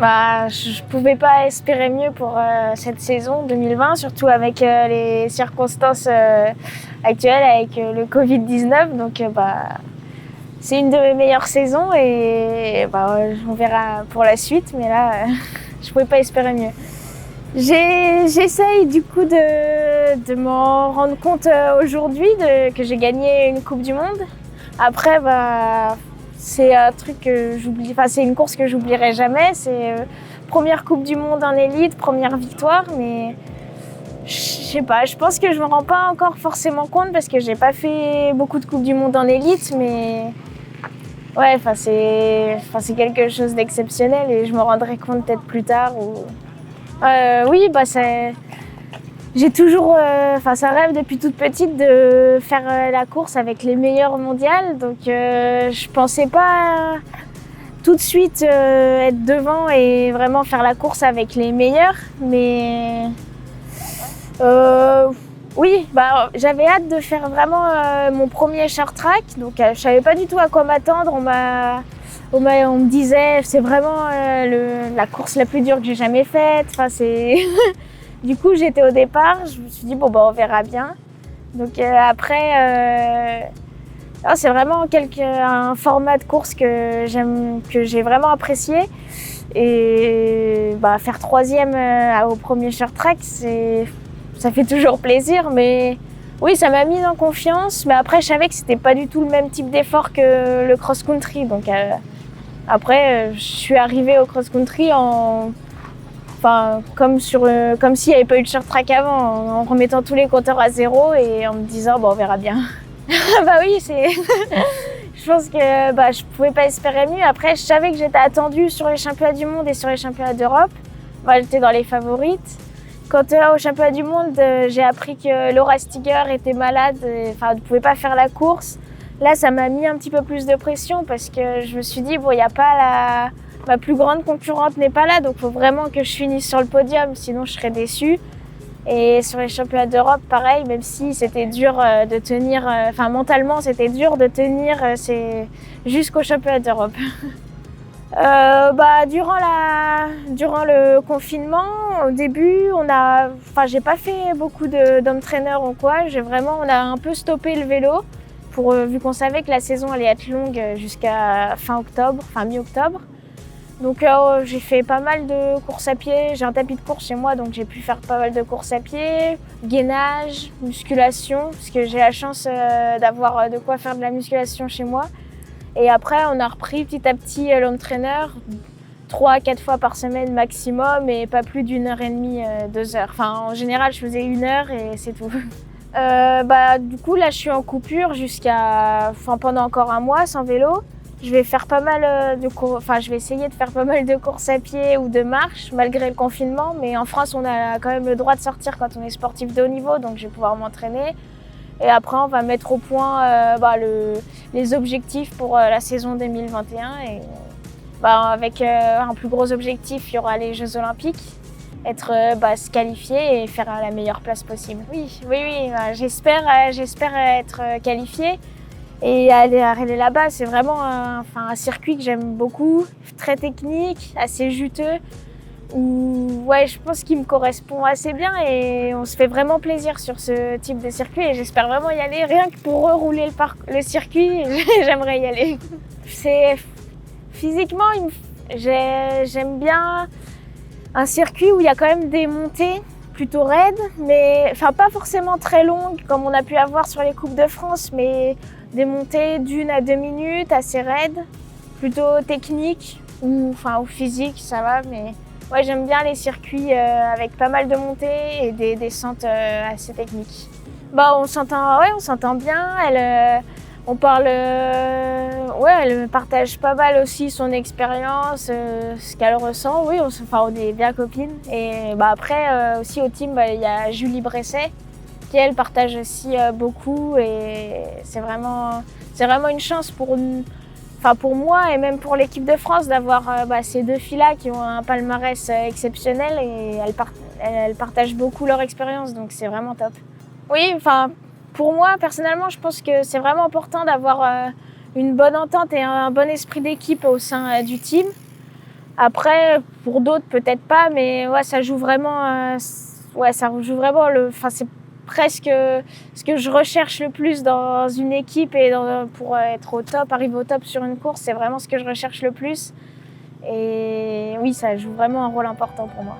Je pouvais pas espérer mieux pour cette saison 2020, surtout avec les circonstances actuelles avec le Covid-19. Donc, c'est une de mes meilleures saisons et on verra pour la suite. Mais là, je pouvais pas espérer mieux. J'essaye du coup de m'en rendre compte aujourd'hui que j'ai gagné une Coupe du Monde. Après, c'est un truc que j'oublie. C'est une course que j'oublierai jamais. C'est première Coupe du Monde en élite, première victoire. Mais je sais pas. Je pense que je me rends pas encore forcément compte parce que j'ai pas fait beaucoup de Coupes du Monde en élite. Mais ouais, c'est quelque chose d'exceptionnel et je me rendrai compte peut-être plus tard. Oui, j'ai toujours, c'est un rêve depuis toute petite de faire la course avec les meilleurs mondiales. Donc, je pensais pas tout de suite être devant et vraiment faire la course avec les meilleurs. Mais oui, j'avais hâte de faire vraiment mon premier short track. Donc, je savais pas du tout à quoi m'attendre. On me disait c'est vraiment la course la plus dure que j'ai jamais faite. Du coup, j'étais au départ, je me suis dit on verra bien. Donc après, c'est vraiment un format de course que j'ai vraiment apprécié. Et faire troisième au premier short track, ça fait toujours plaisir. Mais oui, ça m'a mis en confiance. Mais après, je savais que c'était pas du tout le même type d'effort que le cross-country. Donc après, je suis arrivée au cross-country comme s'il n'y avait pas eu de short track avant, en remettant tous les compteurs à zéro et en me disant on verra bien. Oui, je pense que je pouvais pas espérer mieux. Après, je savais que j'étais attendue sur les championnats du monde et sur les championnats d'Europe. J'étais dans les favorites. Quand au championnat du monde, j'ai appris que Laura Stiger était malade, ne pouvait pas faire la course. Là, ça m'a mis un petit peu plus de pression parce que je me suis dit, il n'y a pas ma plus grande concurrente n'est pas là, donc il faut vraiment que je finisse sur le podium, sinon je serais déçue. Et sur les championnats d'Europe, pareil, même si c'était dur de tenir, mentalement c'était dur de tenir jusqu'au championnat d'Europe. Durant le confinement, au début, j'ai pas fait beaucoup d'home trainer ou quoi. On a un peu stoppé le vélo. Vu qu'on savait que la saison allait être longue jusqu'à mi-octobre. Donc j'ai fait pas mal de courses à pied, j'ai un tapis de course chez moi donc j'ai pu faire pas mal de courses à pied, gainage, musculation, parce que j'ai la chance d'avoir de quoi faire de la musculation chez moi. Et après on a repris petit à petit l'home trainer, 3 à 4 fois par semaine maximum et pas plus d'1h30, 2 heures. En général je faisais 1 heure et c'est tout. Du coup là je suis en coupure pendant encore un mois sans vélo. Je vais faire pas mal je vais essayer de faire pas mal de courses à pied ou de marche malgré le confinement. Mais en France on a quand même le droit de sortir quand on est sportif de haut niveau, donc je vais pouvoir m'entraîner. Et après on va mettre au point les objectifs pour la saison 2021. Et avec un plus gros objectif, il y aura les Jeux Olympiques. Se qualifier et faire la meilleure place possible. Oui, j'espère être qualifiée et aller là-bas. C'est vraiment un circuit que j'aime beaucoup, très technique, assez juteux, où je pense qu'il me correspond assez bien et on se fait vraiment plaisir sur ce type de circuit et j'espère vraiment y aller, rien que pour rerouler le circuit, j'aimerais y aller. Physiquement, j'aime bien un circuit où il y a quand même des montées plutôt raides, mais pas forcément très longues comme on a pu avoir sur les Coupes de France, mais des montées d'1 à 2 minutes assez raides, plutôt techniques ou physiques, ça va. Mais j'aime bien les circuits avec pas mal de montées et des descentes assez techniques. On s'entend bien. On parle, elle me partage pas mal aussi son expérience, ce qu'elle ressent. Oui, on est bien copines. Et après, aussi au team, il y a Julie Bresset, qui elle partage aussi beaucoup. Et c'est vraiment une chance pour moi et même pour l'équipe de France d'avoir ces deux filles-là qui ont un palmarès exceptionnel et elles partagent beaucoup leur expérience, donc c'est vraiment top. Oui, pour moi, personnellement, je pense que c'est vraiment important d'avoir une bonne entente et un bon esprit d'équipe au sein du team. Après, pour d'autres, peut-être pas, mais ouais, ça joue vraiment. Ça joue vraiment Enfin, c'est presque ce que je recherche le plus dans une équipe et pour être au top, arriver au top sur une course, c'est vraiment ce que je recherche le plus. Et oui, ça joue vraiment un rôle important pour moi.